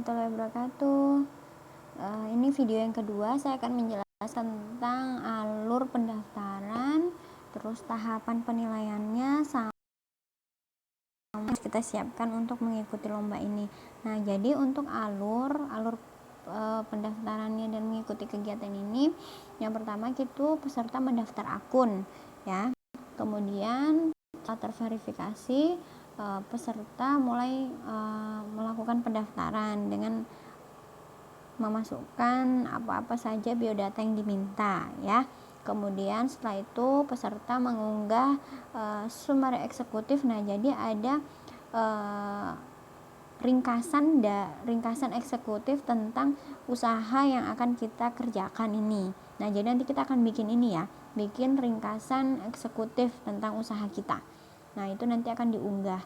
warahmatullahi wabarakatuh. Ini video yang kedua, saya akan menjelaskan tentang alur pendaftaran, terus tahapan penilaiannya, sama harus kita siapkan untuk mengikuti lomba ini. Nah, jadi untuk alur pendaftarannya dan mengikuti kegiatan ini, yang pertama itu peserta mendaftar akun, ya. Kemudian setelah terverifikasi, peserta mulai melakukan pendaftaran dengan memasukkan apa-apa saja biodata yang diminta, ya. Kemudian setelah itu peserta mengunggah summary eksekutif. Nah, jadi ada ringkasan eksekutif tentang usaha yang akan kita kerjakan ini. Nah, jadi nanti kita akan bikin ini ya, bikin ringkasan eksekutif tentang usaha kita. Nah, itu nanti akan diunggah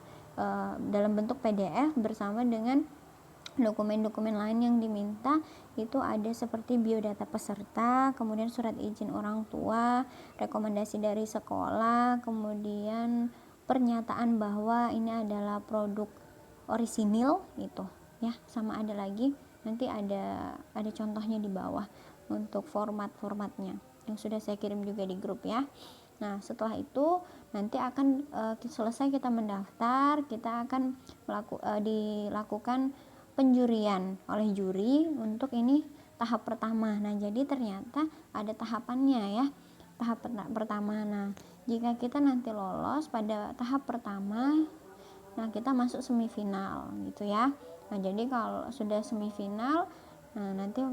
dalam bentuk PDF bersama dengan dokumen-dokumen lain yang diminta. Itu ada seperti biodata peserta, kemudian surat izin orang tua, rekomendasi dari sekolah, kemudian pernyataan bahwa ini adalah produk orisinil itu ya, sama ada lagi nanti ada contohnya di bawah untuk formatnya yang sudah saya kirim juga di grup ya. Nah, setelah itu nanti akan selesai kita mendaftar, kita akan dilakukan penjurian oleh juri untuk ini tahap pertama. Nah, jadi ternyata ada tahapannya ya. Tahap pertama. Nah, jika kita nanti lolos pada tahap pertama, nah kita masuk semifinal gitu ya. Nah, jadi kalau sudah semifinal, nah nanti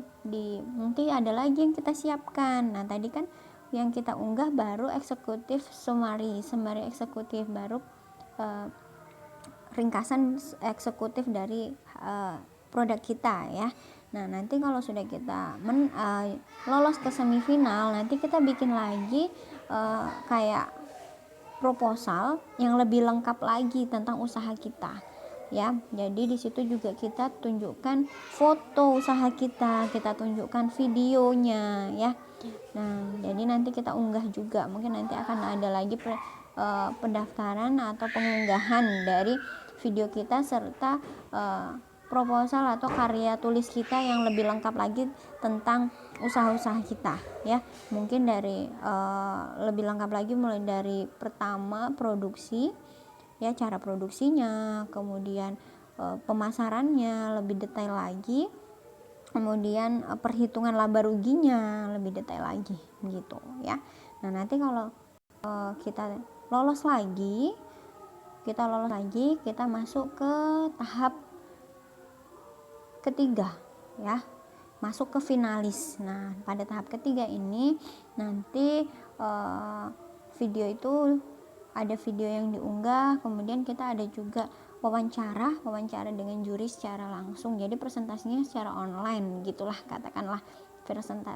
ada lagi yang kita siapkan. Nah, tadi kan yang kita unggah baru eksekutif summary eksekutif, baru ringkasan eksekutif dari produk kita ya. Nah, nanti kalau sudah kita lolos ke semifinal, nanti kita bikin lagi kayak proposal yang lebih lengkap lagi tentang usaha kita ya. Jadi di situ juga kita tunjukkan foto usaha kita tunjukkan videonya ya. Nah, jadi nanti kita unggah juga, mungkin nanti akan ada lagi pendaftaran atau pengunggahan dari video kita serta proposal atau karya tulis kita yang lebih lengkap lagi tentang usaha-usaha kita ya. Mungkin dari lebih lengkap lagi mulai dari pertama produksi ya, cara produksinya, kemudian pemasarannya lebih detail lagi, kemudian perhitungan laba ruginya lebih detail lagi gitu ya. Nah, nanti kalau kita lolos lagi, kita masuk ke tahap ketiga ya, masuk ke finalis. Nah, pada tahap ketiga ini nanti video itu ada video yang diunggah, kemudian kita ada juga wawancara dengan juri secara langsung. Jadi presentasinya secara online gitulah, katakanlah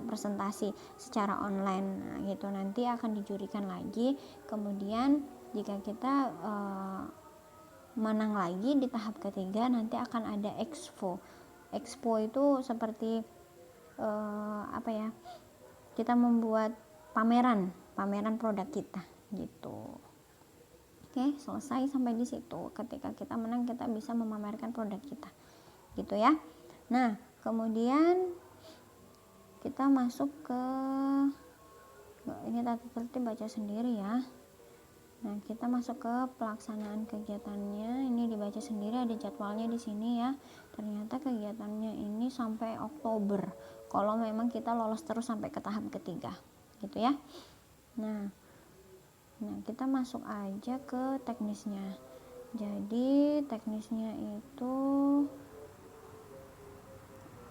presentasi secara online. Nah, gitu nanti akan dijurikan lagi. Kemudian jika kita menang lagi di tahap ketiga, nanti akan ada expo itu seperti kita membuat pameran produk kita gitu. Oke, selesai sampai di situ. Ketika kita menang, kita bisa memamerkan produk kita gitu ya. Nah, kemudian kita masuk ke ini tata tertib, baca sendiri ya. Nah, kita masuk ke pelaksanaan kegiatannya. Ini dibaca sendiri, ada jadwalnya di sini ya. Ternyata kegiatannya ini sampai Oktober, kalau memang kita lolos terus sampai ke tahap ketiga gitu ya. Nah, kita masuk aja ke teknisnya. Jadi teknisnya itu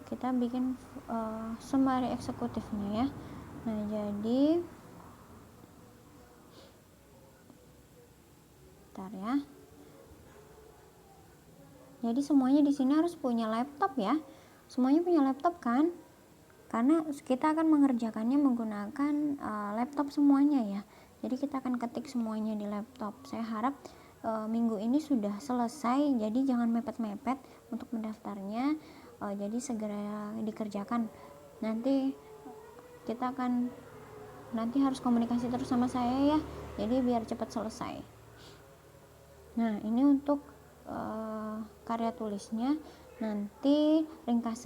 kita bikin summary eksekutifnya ya. Nah, jadi bentar ya. Jadi semuanya di sini harus punya laptop ya. Semuanya punya laptop kan? Karena kita akan mengerjakannya menggunakan laptop semuanya ya. Jadi kita akan ketik semuanya di laptop. Saya harap minggu ini sudah selesai, jadi jangan mepet-mepet untuk mendaftarnya. Jadi segera dikerjakan. Nanti harus komunikasi terus sama saya ya. Jadi biar cepat selesai. Nah, ini untuk karya tulisnya. nanti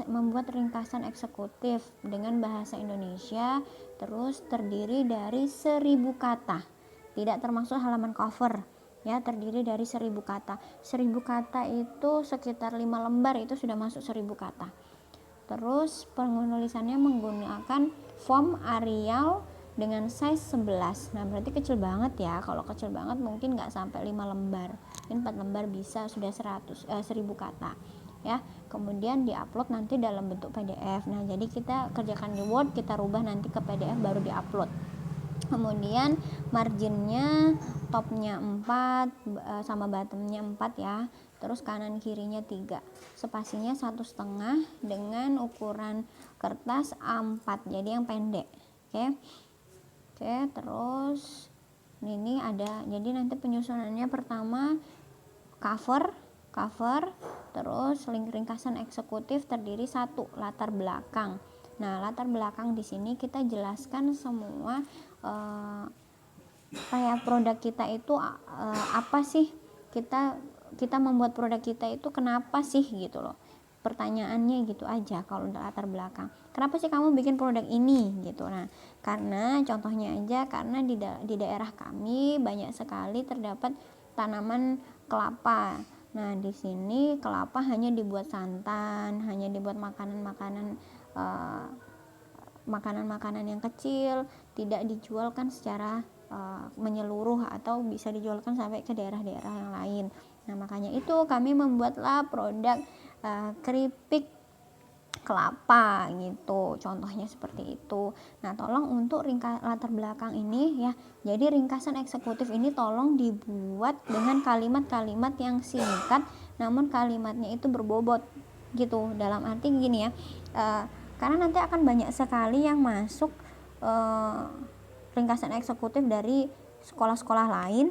membuat ringkasan eksekutif dengan bahasa Indonesia, terus terdiri dari 1000 kata, tidak termasuk halaman cover ya, terdiri dari 1000 kata. 1000 kata itu sekitar 5 lembar, itu sudah masuk 1000 kata. Terus penulisannya menggunakan font Arial dengan size 11. Nah berarti kecil banget ya. Kalau kecil banget mungkin nggak sampai 5 lembar, mungkin 4 lembar bisa sudah 1000 kata ya. Kemudian diupload nanti dalam bentuk PDF. Nah jadi kita kerjakan di Word, kita rubah nanti ke PDF baru diupload. Kemudian marginnya topnya 4 sama bottomnya 4 ya, terus kanan kirinya 3, spasinya 1,5 dengan ukuran kertas A4, jadi yang pendek. Oke, terus ini ada, jadi nanti penyusunannya pertama cover, terus ringkasan eksekutif terdiri 1 latar belakang. Nah, latar belakang di sini kita jelaskan semua kayak produk kita itu apa sih, kita membuat produk kita itu kenapa sih gitu loh. Pertanyaannya gitu aja kalau latar belakang. Kenapa sih kamu bikin produk ini gitu. Nah, karena contohnya aja, karena di daerah kami banyak sekali terdapat tanaman kelapa. Nah, di sini kelapa hanya dibuat santan, hanya dibuat makanan-makanan yang kecil, tidak dijualkan secara menyeluruh atau bisa dijualkan sampai ke daerah-daerah yang lain. Nah, makanya itu kami membuatlah produk keripik kelapa gitu, contohnya seperti itu. Nah, tolong untuk latar belakang ini ya, jadi ringkasan eksekutif ini tolong dibuat dengan kalimat-kalimat yang singkat namun kalimatnya itu berbobot gitu. Dalam arti gini ya, karena nanti akan banyak sekali yang masuk ringkasan eksekutif dari sekolah-sekolah lain,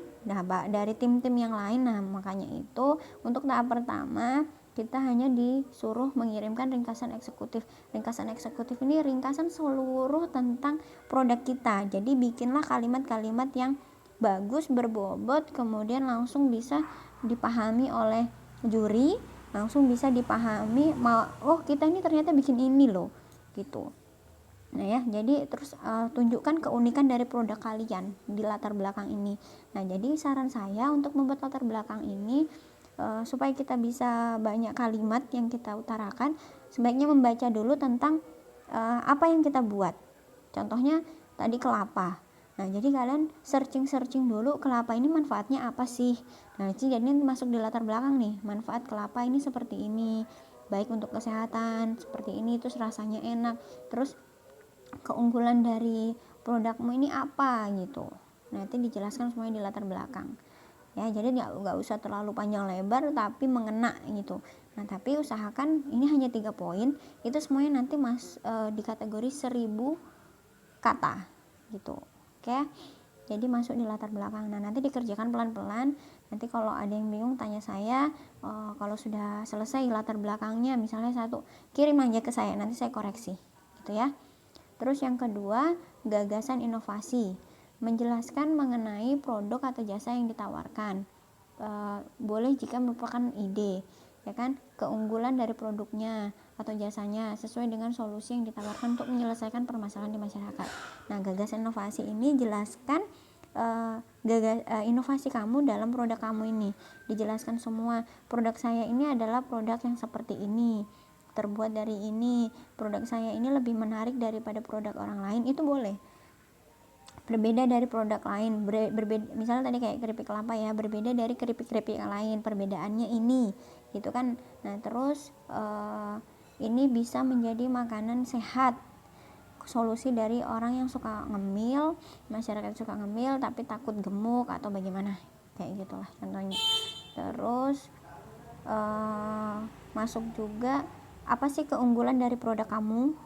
dari tim-tim yang lain. Nah, makanya itu untuk tahap pertama kita hanya disuruh mengirimkan ringkasan eksekutif. Ringkasan eksekutif ini ringkasan seluruh tentang produk kita. Jadi bikinlah kalimat-kalimat yang bagus, berbobot, kemudian langsung bisa dipahami oleh juri, langsung bisa dipahami, oh kita ini ternyata bikin ini loh gitu. Nah ya, jadi terus tunjukkan keunikan dari produk kalian di latar belakang ini. Nah, jadi saran saya untuk membuat latar belakang ini supaya kita bisa banyak kalimat yang kita utarakan, sebaiknya membaca dulu tentang apa yang kita buat. Contohnya tadi kelapa. Nah, jadi kalian searching dulu kelapa ini manfaatnya apa sih. Nah, jadi masuk di latar belakang nih, manfaat kelapa ini seperti ini, baik untuk kesehatan seperti ini, terus rasanya enak, terus keunggulan dari produkmu ini apa gitu. Nanti dijelaskan semuanya di latar belakang ya, jadi nggak usah terlalu panjang lebar tapi mengena gitu. Nah, tapi usahakan ini hanya 3 poin, itu semuanya nanti di kategori 1000 kata gitu. Oke, jadi masuk di latar belakang. Nah, nanti dikerjakan pelan-pelan. Nanti kalau ada yang bingung tanya saya. Kalau sudah selesai latar belakangnya misalnya 1, kirim aja ke saya, nanti saya koreksi gitu ya. Terus yang kedua, gagasan inovasi, menjelaskan mengenai produk atau jasa yang ditawarkan. Boleh jika merupakan ide, ya kan, keunggulan dari produknya atau jasanya sesuai dengan solusi yang ditawarkan untuk menyelesaikan permasalahan di masyarakat. Nah, gagasan inovasi ini jelaskan inovasi kamu dalam produk kamu ini. Dijelaskan semua, produk saya ini adalah produk yang seperti ini, terbuat dari ini, produk saya ini lebih menarik daripada produk orang lain, itu boleh. Berbeda dari produk lain, berbeda, misalnya tadi kayak keripik kelapa ya, berbeda dari keripik-keripik yang lain, perbedaannya ini gitu kan. Nah, terus ini bisa menjadi makanan sehat, solusi dari orang yang suka ngemil, masyarakat suka ngemil tapi takut gemuk atau bagaimana, kayak gitulah contohnya. Terus masuk juga apa sih keunggulan dari produk kamu.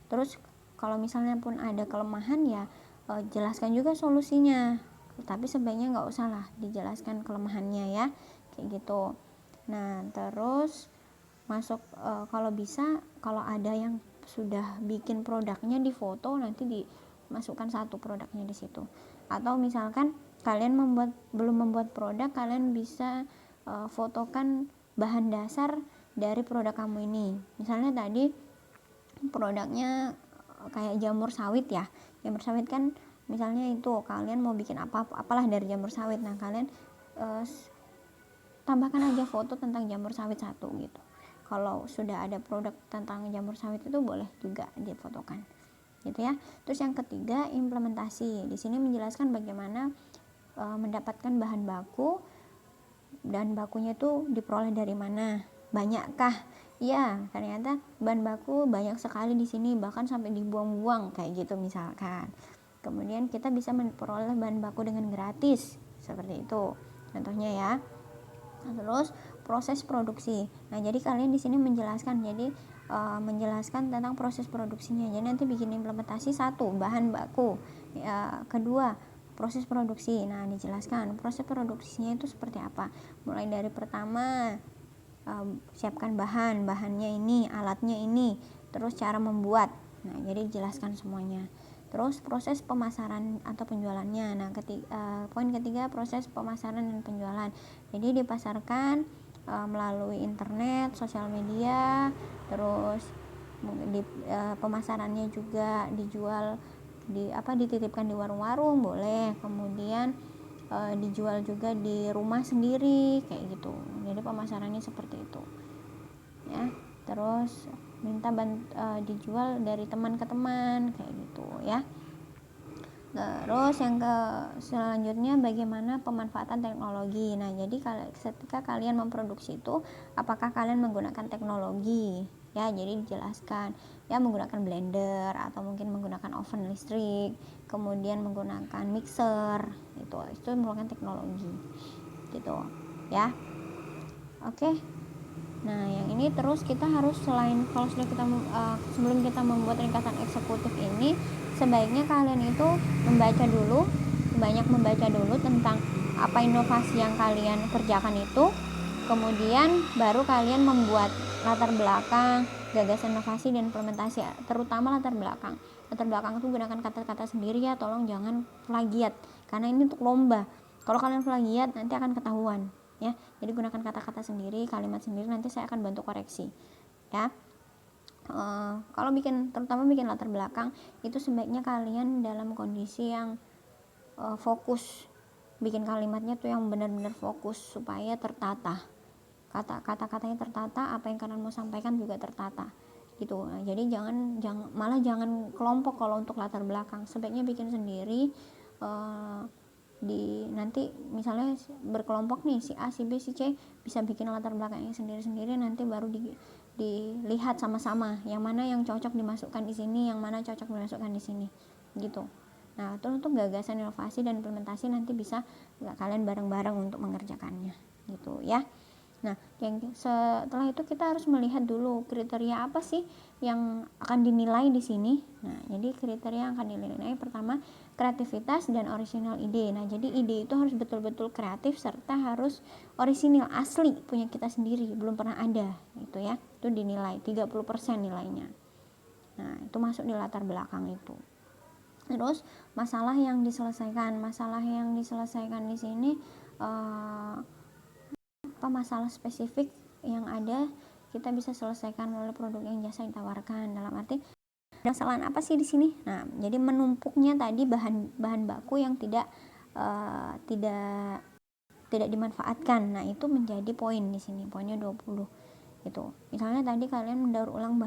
Terus kalau misalnya pun ada kelemahan ya jelaskan juga solusinya, tapi sebaiknya nggak usah lah dijelaskan kelemahannya ya, kayak gitu. Nah, terus masuk kalau bisa, kalau ada yang sudah bikin produknya di foto, nanti dimasukkan satu produknya di situ. Atau misalkan kalian belum membuat produk, kalian bisa fotokan bahan dasar dari produk kamu ini. Misalnya tadi produknya kayak jamur sawit ya, jamur sawit kan misalnya itu kalian mau bikin apalah dari jamur sawit. Nah kalian tambahkan aja foto tentang jamur sawit satu gitu. Kalau sudah ada produk tentang jamur sawit itu boleh juga difotokan gitu ya. Terus yang ketiga, implementasi. Di sini menjelaskan bagaimana mendapatkan bahan baku, dan bakunya itu diperoleh dari mana, banyakkah. Ya, ternyata bahan baku banyak sekali di sini, bahkan sampai dibuang-buang kayak gitu misalkan. Kemudian kita bisa memperoleh bahan baku dengan gratis, seperti itu contohnya ya. Terus proses produksi. Nah, jadi kalian di sini menjelaskan, menjelaskan tentang proses produksinya. Jadi nanti bikin implementasi satu, bahan baku. Kedua, proses produksi. Nah, dijelaskan proses produksinya itu seperti apa. Mulai dari pertama, siapkan bahannya ini, alatnya ini, terus cara membuat. Nah, jadi dijelaskan semuanya. Terus proses pemasaran atau penjualannya. Nah, poin ketiga, proses pemasaran dan penjualan. Jadi dipasarkan melalui internet, sosial media, terus pemasarannya juga dijual dititipkan di warung-warung boleh, kemudian dijual juga di rumah sendiri kayak gitu. Jadi pemasarannya seperti itu ya. Terus minta dijual dari teman ke teman kayak gitu ya. Terus yang selanjutnya, bagaimana pemanfaatan teknologi. Nah, jadi ketika kalian memproduksi itu, apakah kalian menggunakan teknologi? Ya, jadi dijelaskan ya, menggunakan blender atau mungkin menggunakan oven listrik, kemudian menggunakan mixer, itu merupakan teknologi gitu ya. Oke. Nah, yang ini terus kita harus, selain kalau sudah kita sebelum kita membuat ringkasan eksekutif ini, sebaiknya kalian itu banyak membaca dulu tentang apa inovasi yang kalian kerjakan itu, kemudian baru kalian membuat latar belakang, gagasan inovasi dan implementasi, terutama latar belakang. Latar belakang itu gunakan kata-kata sendiri ya, tolong jangan plagiat, karena ini untuk lomba. Kalau kalian plagiat nanti akan ketahuan ya. Jadi gunakan kata-kata sendiri, kalimat sendiri, nanti saya akan bantu koreksi ya. Kalau terutama bikin latar belakang itu sebaiknya kalian dalam kondisi yang fokus, bikin kalimatnya tuh yang benar-benar fokus supaya tertata, kata-katanya tertata, apa yang kalian mau sampaikan juga tertata gitu. Nah, jadi jangan kelompok. Kalau untuk latar belakang sebaiknya bikin sendiri. Nanti misalnya berkelompok nih, si A, si B, si C bisa bikin latar belakangnya sendiri-sendiri, nanti baru dilihat sama-sama yang mana yang cocok dimasukkan di sini, yang mana cocok dimasukkan di sini gitu. Nah, terus untuk gagasan inovasi dan implementasi nanti bisa kalian bareng-bareng untuk mengerjakannya gitu ya. Nah, setelah itu kita harus melihat dulu kriteria apa sih yang akan dinilai di sini. Nah, jadi kriteria yang akan dinilai pertama, kreativitas dan orisinal ide. Nah, jadi ide itu harus betul-betul kreatif serta harus orisinil, asli, punya kita sendiri, belum pernah ada gitu ya. Itu dinilai 30% nilainya. Nah, itu masuk di latar belakang itu. Terus masalah yang diselesaikan di sini masalah spesifik yang ada kita bisa selesaikan melalui produk yang jasa yang ditawarkan. Dalam arti ada kesalahan apa sih di sini? Nah, jadi menumpuknya tadi bahan baku yang tidak dimanfaatkan. Nah, itu menjadi poin di sini, poinnya 20 itu. Misalnya tadi kalian mendaur ulang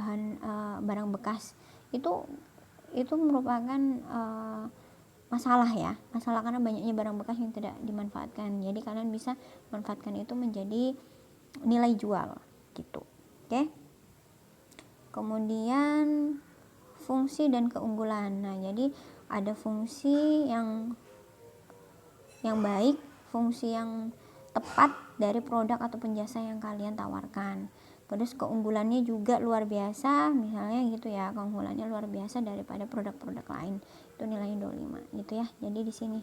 barang bekas, itu merupakan masalah karena banyaknya barang bekas yang tidak dimanfaatkan. Jadi kalian bisa manfaatkan itu menjadi nilai jual gitu. Oke. Kemudian fungsi dan keunggulan. Nah, jadi ada fungsi yang baik, fungsi yang tepat dari produk ataupun jasa yang kalian tawarkan. Terus keunggulannya juga luar biasa, misalnya gitu ya, keunggulannya luar biasa daripada produk-produk lain. Itu nilainya 25 gitu ya. Jadi di sini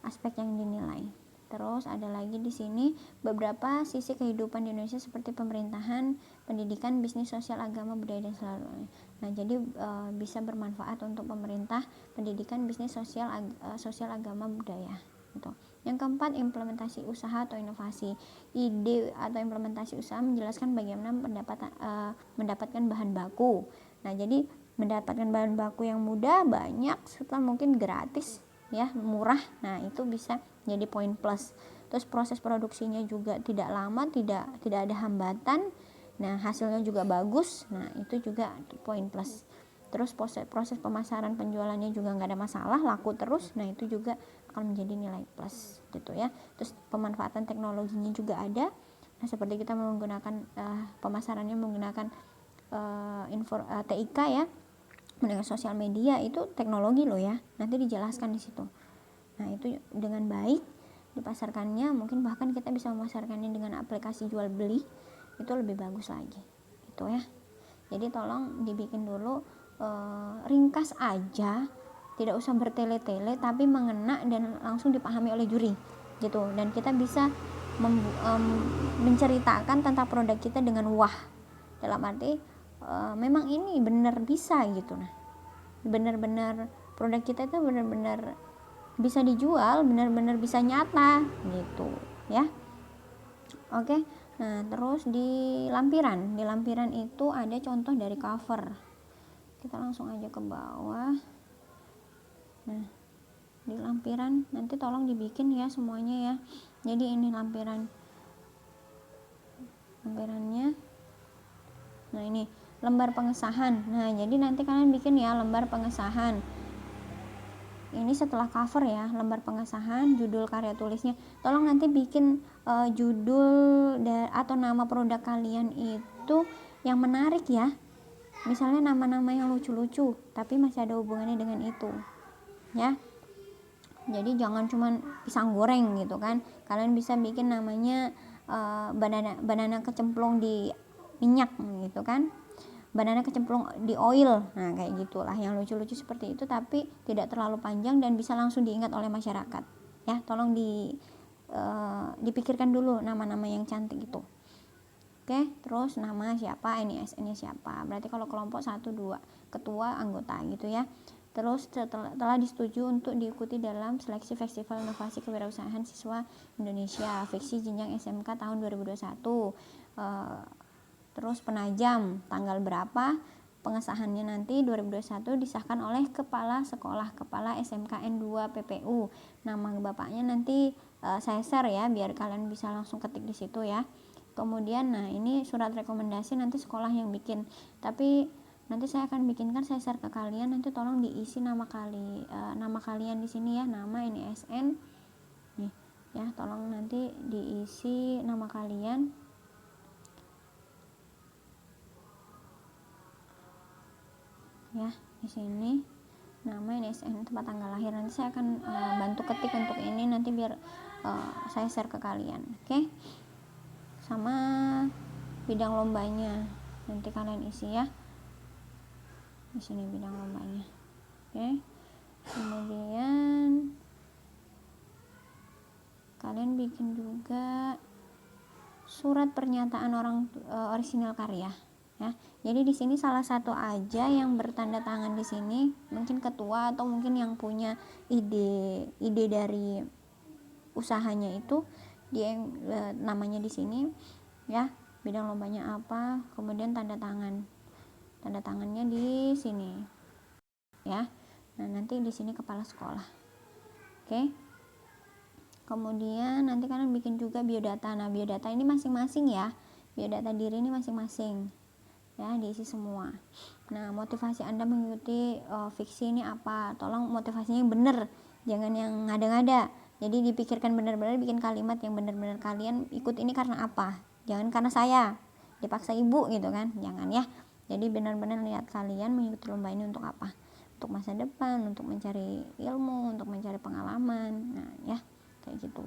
aspek yang dinilai. Terus ada lagi di sini beberapa sisi kehidupan di Indonesia seperti pemerintahan, pendidikan, bisnis, sosial, agama, budaya dan selanjutnya. Nah, jadi bisa bermanfaat untuk pemerintah, pendidikan, bisnis, sosial, agama, budaya gitu. Yang keempat, implementasi usaha atau inovasi. Ide atau implementasi usaha menjelaskan bagaimana mendapatkan bahan baku. Nah, jadi mendapatkan bahan baku yang mudah, banyak, serta mungkin gratis, ya, murah. Nah, itu bisa jadi poin plus. Terus proses produksinya juga tidak lama, tidak ada hambatan. Nah, hasilnya juga bagus. Nah, itu juga poin plus. Terus proses pemasaran penjualannya juga nggak ada masalah, laku terus. Nah, itu juga akan menjadi nilai plus gitu ya. Terus pemanfaatan teknologinya juga ada. Nah, seperti kita menggunakan pemasarannya menggunakan TIK ya, menggunakan sosial media, itu teknologi loh ya. Nanti dijelaskan di situ. Nah, itu dengan baik dipasarkannya, mungkin bahkan kita bisa memasarkannya dengan aplikasi jual beli, itu lebih bagus lagi gitu ya. Jadi tolong dibikin dulu ringkas aja, tidak usah bertele-tele, tapi mengena dan langsung dipahami oleh juri gitu. Dan kita bisa menceritakan tentang produk kita dengan wah, dalam arti memang ini benar bisa gitu. Nah, benar-benar produk kita itu benar-benar bisa dijual, benar-benar bisa nyata gitu ya. Oke. Nah, terus di lampiran itu ada contoh dari cover. Kita langsung aja ke bawah. Nah, di lampiran nanti tolong dibikin ya semuanya ya. Jadi ini lampirannya. Nah, ini lembar pengesahan. Nah, jadi nanti kalian bikin ya lembar pengesahan. Ini setelah cover ya, lembar pengesahan, judul karya tulisnya. Tolong nanti bikin judul atau nama produk kalian itu yang menarik ya. Misalnya nama-nama yang lucu-lucu, tapi masih ada hubungannya dengan itu ya. Jadi jangan cuman pisang goreng gitu kan. Kalian bisa bikin namanya banana kecemplung di minyak gitu kan, banana kecemplung di oil. Nah, kayak gitulah yang lucu-lucu seperti itu, tapi tidak terlalu panjang dan bisa langsung diingat oleh masyarakat ya. Tolong dipikirkan dulu nama-nama yang cantik itu. Oke, terus nama siapa, NISN-nya siapa. Berarti kalau kelompok 1, 2, ketua, anggota gitu ya. Terus telah disetujui untuk diikuti dalam seleksi Festival Inovasi Kewirausahaan Siswa Indonesia Fiksi Jenjang SMK tahun 2021. Terus penajam tanggal berapa, pengesahannya nanti 2021 disahkan oleh kepala sekolah, kepala SMKN 2 PPU. Nama bapaknya nanti saya share ya biar kalian bisa langsung ketik di situ ya. Kemudian nah ini surat rekomendasi nanti sekolah yang bikin, tapi nanti saya akan bikinkan, saya share ke kalian. Nanti tolong diisi nama kalian di sini ya, nama NISN nih ya, tolong nanti diisi nama kalian ya. Di sini nama NISN, tempat tanggal lahir. Nanti saya akan bantu ketik untuk ini nanti biar saya share ke kalian. Oke. Sama bidang lombanya nanti kalian isi ya. Di sini bidang lombanya. Oke. Kemudian kalian bikin juga surat pernyataan orisinal karya ya. Jadi di sini salah satu aja yang bertanda tangan di sini, mungkin ketua atau mungkin yang punya ide dari usahanya itu, dia yang namanya di sini ya, bidang lombanya apa, kemudian tanda tangannya di sini ya. Nah, nanti di sini kepala sekolah. Oke. Kemudian nanti kalian bikin juga biodata. Nah, biodata ini masing-masing ya, biodata diri ini masing-masing ya, diisi semua. Nah, motivasi Anda mengikuti fiksi ini apa? Tolong motivasinya yang benar, jangan yang ngada-ngada. Jadi dipikirkan benar-benar, bikin kalimat yang benar-benar kalian ikut ini karena apa. Jangan karena saya dipaksa ibu gitu kan, jangan ya. Jadi benar-benar lihat kalian mengikuti lomba ini untuk apa, untuk masa depan, untuk mencari ilmu, untuk mencari pengalaman. Nah ya, kayak gitu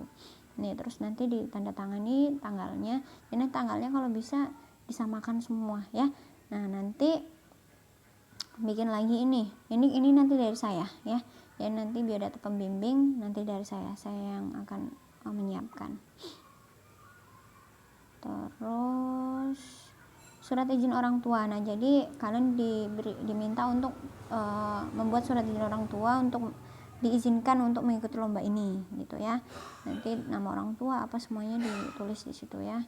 nih. Terus nanti ditandatangani tanggalnya, ini tanggalnya kalau bisa disamakan semua ya. Nah, nanti bikin lagi ini nanti dari saya ya. Dan nanti biodata pembimbing nanti dari saya yang akan menyiapkan. Terus surat izin orang tua. Nah, jadi kalian diminta untuk membuat surat izin orang tua untuk diizinkan untuk mengikuti lomba ini gitu ya. Nanti nama orang tua apa semuanya ditulis di situ ya,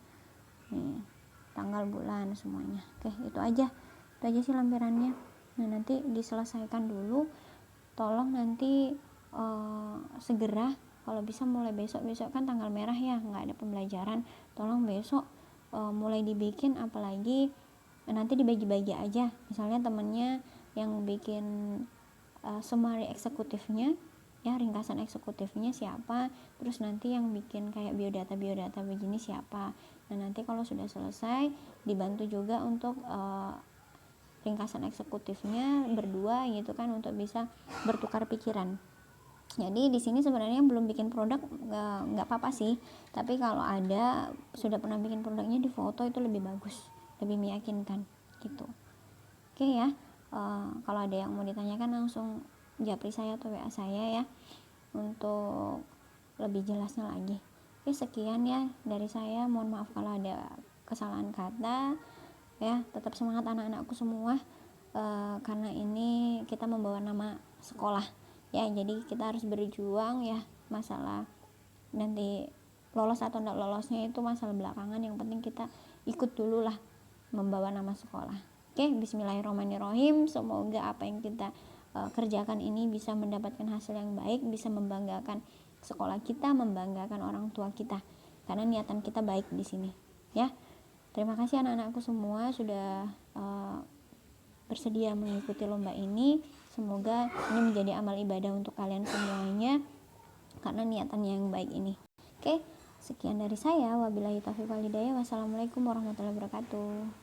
nih tanggal bulan semuanya. Oke, itu aja sih lampirannya. Nah, nanti diselesaikan dulu, tolong nanti segera, kalau bisa mulai besok kan tanggal merah ya, nggak ada pembelajaran, tolong besok mulai dibikin, apalagi nanti dibagi-bagi aja, misalnya temennya yang bikin summary eksekutifnya ya, ringkasan eksekutifnya siapa, terus nanti yang bikin kayak biodata begini siapa. Nah, nanti kalau sudah selesai dibantu juga untuk ringkasan eksekutifnya berdua gitu kan, untuk bisa bertukar pikiran. Jadi di sini sebenarnya belum bikin produk nggak apa-apa sih, tapi kalau ada sudah pernah bikin produknya di foto itu lebih bagus, lebih meyakinkan gitu. Oke ya, kalau ada yang mau ditanyakan langsung japri saya atau WA saya ya untuk lebih jelasnya lagi. Oke, sekian ya dari saya, mohon maaf kalau ada kesalahan kata ya. Tetap semangat anak-anakku semua, karena ini kita membawa nama sekolah ya, jadi kita harus berjuang ya. Masalah nanti lolos atau enggak lolosnya itu masalah belakangan, yang penting kita ikut dulu lah membawa nama sekolah. Oke, bismillahirrahmanirrahim. Semoga apa yang kita kerjakan ini bisa mendapatkan hasil yang baik, bisa membanggakan sekolah kita, membanggakan orang tua kita, karena niatan kita baik di sini ya. Terima kasih anak-anakku semua sudah bersedia mengikuti lomba ini. Semoga ini menjadi amal ibadah untuk kalian semuanya karena niatan yang baik ini. Oke, sekian dari saya. Wabillahi taufiq wal hidayah. Wassalamualaikum warahmatullahi wabarakatuh.